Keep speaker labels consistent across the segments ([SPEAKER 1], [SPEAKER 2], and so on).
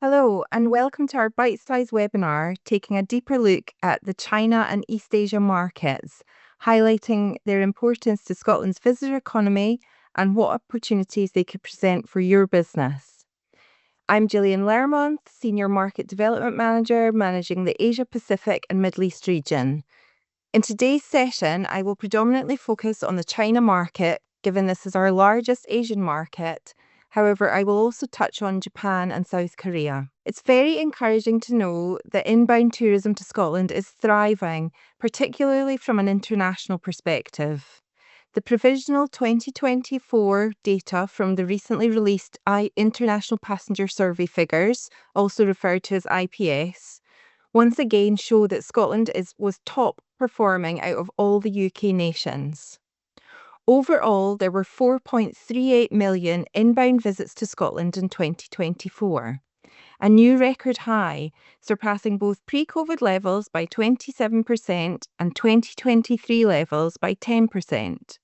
[SPEAKER 1] Hello, and welcome to our Bitesize webinar, taking a deeper look at the China and East Asia markets, highlighting their importance to Scotland's visitor economy and what opportunities they could present for your business. I'm Gillian Lermont, Senior Market Development Manager, managing the Asia Pacific and Middle East region. In today's session, I will predominantly focus on the China market, given this is our largest Asian market. However, I will also touch on Japan and South Korea. It's very encouraging to know that inbound tourism to Scotland is thriving, particularly from an international perspective. The provisional 2024 data from the recently released International Passenger Survey figures, also referred to as IPS, once again show that Scotland was top performing out of all the UK nations. Overall, there were 4.38 million inbound visits to Scotland in 2024, a new record high, surpassing both pre-COVID levels by 27% and 2023 levels by 10%.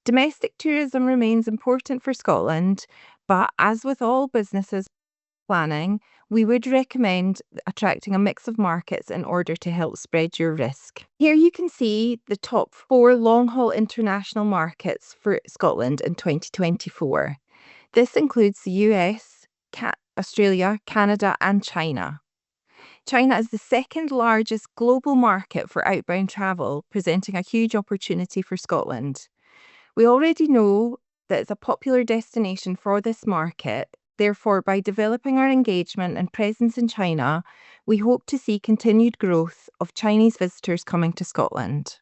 [SPEAKER 1] Domestic tourism remains important for Scotland, but as with all businesses planning, we would recommend attracting a mix of markets in order to help spread your risk. Here you can see the top 4 long-haul international markets for Scotland in 2024. This includes the US, Australia, Canada, and China. China is the second largest global market for outbound travel, presenting a huge opportunity for Scotland. We already know that it's a popular destination for this market. Therefore, by developing our engagement and presence in China, we hope to see continued growth of Chinese visitors coming to Scotland.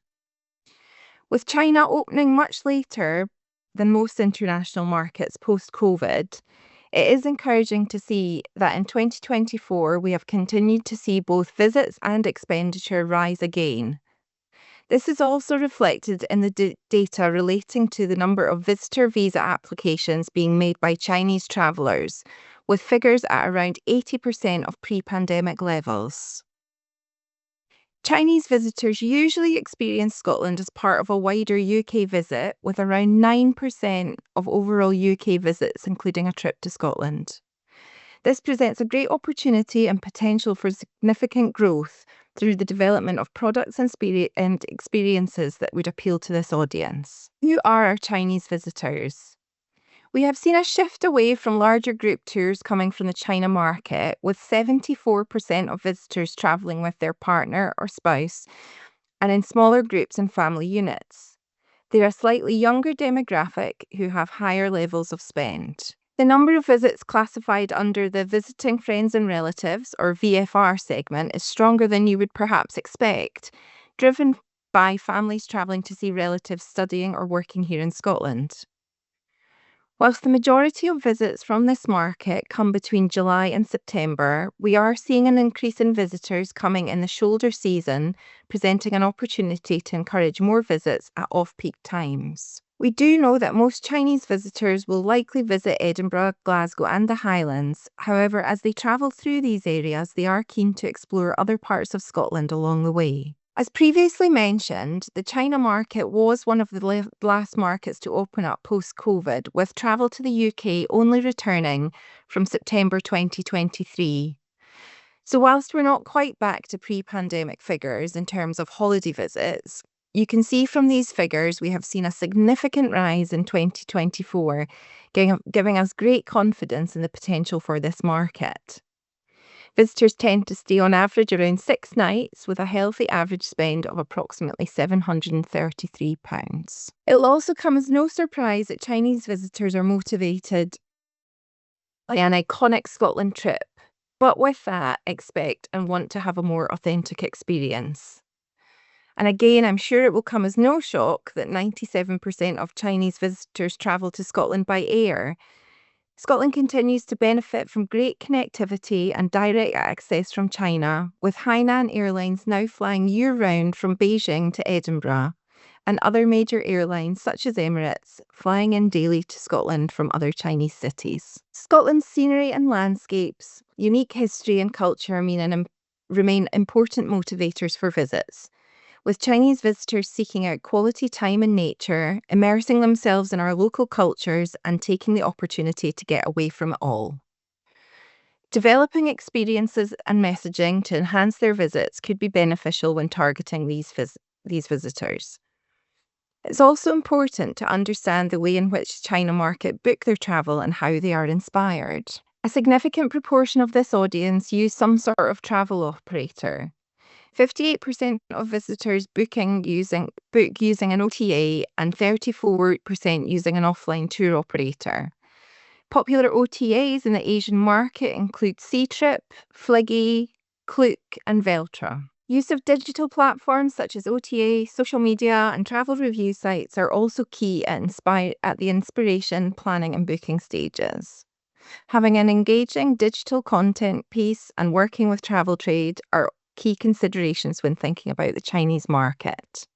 [SPEAKER 1] With China opening much later than most international markets post-COVID, it is encouraging to see that in 2024 we have continued to see both visits and expenditure rise again. This is also reflected in the data relating to the number of visitor visa applications being made by Chinese travellers, with figures at around 80% of pre-pandemic levels. Chinese visitors usually experience Scotland as part of a wider UK visit, with around 9% of overall UK visits including a trip to Scotland. This presents a great opportunity and potential for significant growth through the development of products and experiences that would appeal to this audience. Who are our Chinese visitors? We have seen a shift away from larger group tours coming from the China market, with 74% of visitors travelling with their partner or spouse, and in smaller groups and family units. They're a slightly younger demographic who have higher levels of spend. The number of visits classified under the Visiting Friends and Relatives, or VFR segment, is stronger than you would perhaps expect, driven by families travelling to see relatives studying or working here in Scotland. Whilst the majority of visits from this market come between July and September, we are seeing an increase in visitors coming in the shoulder season, presenting an opportunity to encourage more visits at off-peak times. We do know that most Chinese visitors will likely visit Edinburgh, Glasgow, and the Highlands. However, as they travel through these areas, they are keen to explore other parts of Scotland along the way. As previously mentioned, the China market was one of the last markets to open up post-COVID, with travel to the UK only returning from September 2023. So whilst we're not quite back to pre-pandemic figures in terms of holiday visits, you can see from these figures we have seen a significant rise in 2024, giving us great confidence in the potential for this market. Visitors tend to stay on average around 6 nights, with a healthy average spend of approximately £733. It'll also come as no surprise that Chinese visitors are motivated by an iconic Scotland trip, but with that, expect and want to have a more authentic experience. And again, I'm sure it will come as no shock that 97% of Chinese visitors travel to Scotland by air. Scotland continues to benefit from great connectivity and direct access from China, with Hainan Airlines now flying year-round from Beijing to Edinburgh, and other major airlines such as Emirates flying in daily to Scotland from other Chinese cities. Scotland's scenery and landscapes, unique history and culture remain important motivators for visits, with Chinese visitors seeking out quality time in nature, immersing themselves in our local cultures, and taking the opportunity to get away from it all. Developing experiences and messaging to enhance their visits could be beneficial when targeting these visitors. It's also important to understand the way in which the China market book their travel and how they are inspired. A significant proportion of this audience use some sort of travel operator. 58% of visitors book using an OTA and 34% using an offline tour operator. Popular OTAs in the Asian market include Ctrip, Fliggy, Klook, and Veltra. Use of digital platforms such as OTA, social media, and travel review sites are also key at the inspiration, planning, and booking stages. Having an engaging digital content piece and working with travel trade are key considerations when thinking about the Chinese market.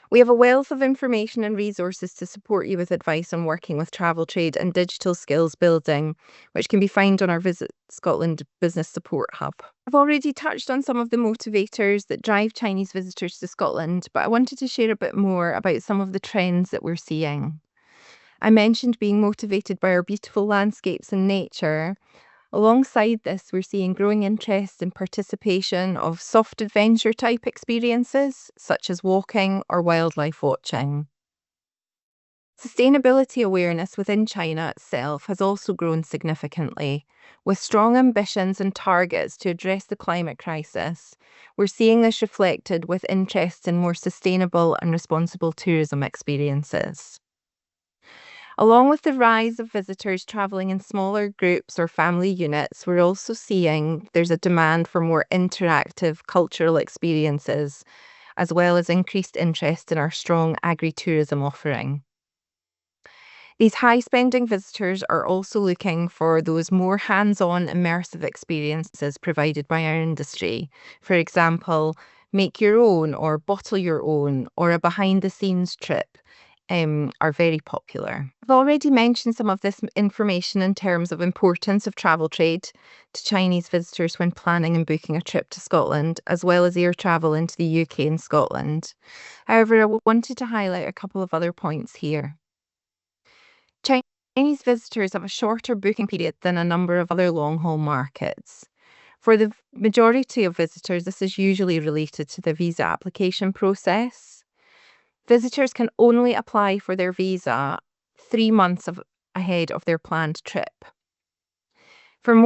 [SPEAKER 1] We have a wealth of information and resources to support you with advice on working with travel trade and digital skills building, which can be found on our Visit Scotland Business Support Hub. I've already touched on some of the motivators that drive Chinese visitors to Scotland, but I wanted to share a bit more about some of the trends that we're seeing. I mentioned being motivated by our beautiful landscapes and nature. Alongside this, we're seeing growing interest in participation of soft adventure type experiences, such as walking or wildlife watching. Sustainability awareness within China itself has also grown significantly. With strong ambitions and targets to address the climate crisis, we're seeing this reflected with interest in more sustainable and responsible tourism experiences. Along with the rise of visitors travelling in smaller groups or family units, we're also seeing there's a demand for more interactive cultural experiences, as well as increased interest in our strong agri-tourism offering. These high-spending visitors are also looking for those more hands-on immersive experiences provided by our industry. For example, make your own or bottle your own or a behind-the-scenes trip. Are very popular. I've already mentioned some of this information in terms of importance of travel trade to Chinese visitors when planning and booking a trip to Scotland, as well as air travel into the UK and Scotland. However, I wanted to highlight a couple of other points here. Chinese visitors have a shorter booking period than a number of other long-haul markets. For the majority of visitors, this is usually related to the visa application process. Visitors can only apply for their visa 3 months ahead of their planned trip. From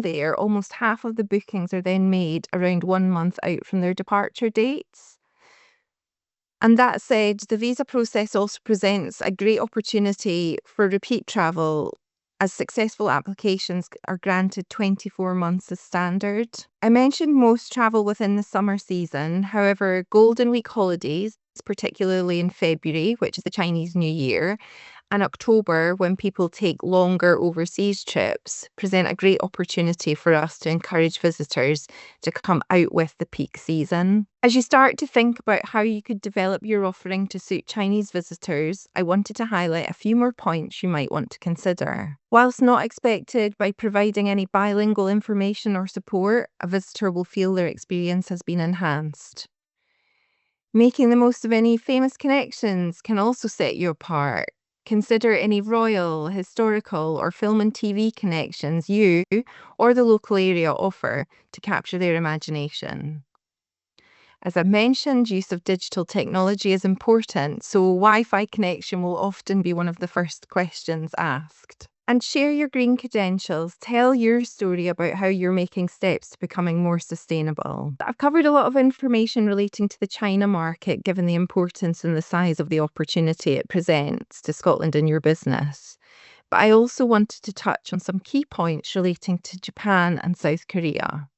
[SPEAKER 1] there, almost half of the bookings are then made around 1 month out from their departure dates. And that said, the visa process also presents a great opportunity for repeat travel, as successful applications are granted 24 months as standard. I mentioned most travel within the summer season. However, Golden Week holidays, particularly in February, which is the Chinese New Year, and October, when people take longer overseas trips, present a great opportunity for us to encourage visitors to come out with the peak season. As you start to think about how you could develop your offering to suit Chinese visitors, I wanted to highlight a few more points you might want to consider. Whilst not expected by providing any bilingual information or support, a visitor will feel their experience has been enhanced. Making the most of any famous connections can also set you apart. Consider any royal, historical, or film and TV connections you or the local area offer to capture their imagination. As I mentioned, use of digital technology is important, so Wi-Fi connection will often be one of the first questions asked. And share your green credentials. Tell your story about how you're making steps to becoming more sustainable. I've covered a lot of information relating to the China market, given the importance and the size of the opportunity it presents to Scotland and your business. But I also wanted to touch on some key points relating to Japan and South Korea.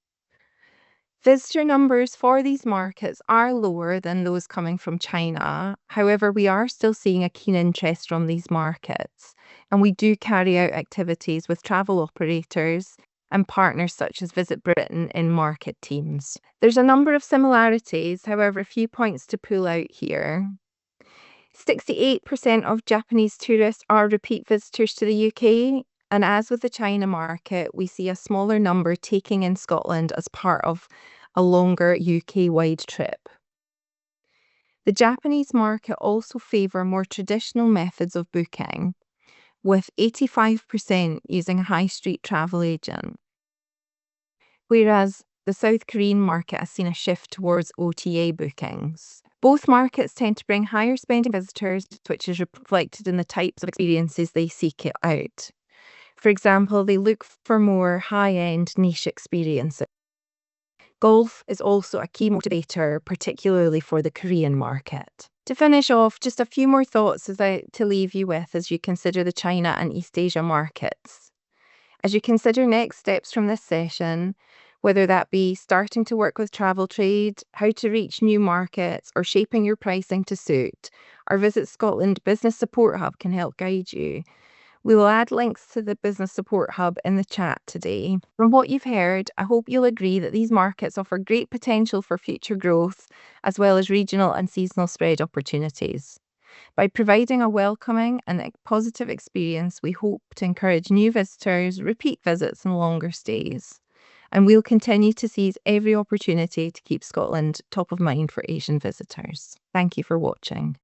[SPEAKER 1] Visitor numbers for these markets are lower than those coming from China. However, we are still seeing a keen interest from these markets, and we do carry out activities with travel operators and partners such as Visit Britain in market teams. There's a number of similarities, however, a few points to pull out here. 68% of Japanese tourists are repeat visitors to the UK. And as with the China market, we see a smaller number taking in Scotland as part of a longer UK-wide trip. The Japanese market also favour more traditional methods of booking, with 85% using a high street travel agent. Whereas the South Korean market has seen a shift towards OTA bookings. Both markets tend to bring higher spending visitors, which is reflected in the types of experiences they seek it out. For example, they look for more high-end niche experiences. Golf is also a key motivator, particularly for the Korean market. To finish off, just a few more thoughts to leave you with as you consider the China and East Asia markets. As you consider next steps from this session, whether that be starting to work with travel trade, how to reach new markets, or shaping your pricing to suit, our Visit Scotland Business Support Hub can help guide you. We will add links to the Business Support Hub in the chat today. From what you've heard, I hope you'll agree that these markets offer great potential for future growth, as well as regional and seasonal spread opportunities. By providing a welcoming and positive experience, we hope to encourage new visitors, repeat visits, and longer stays. And we'll continue to seize every opportunity to keep Scotland top of mind for Asian visitors. Thank you for watching.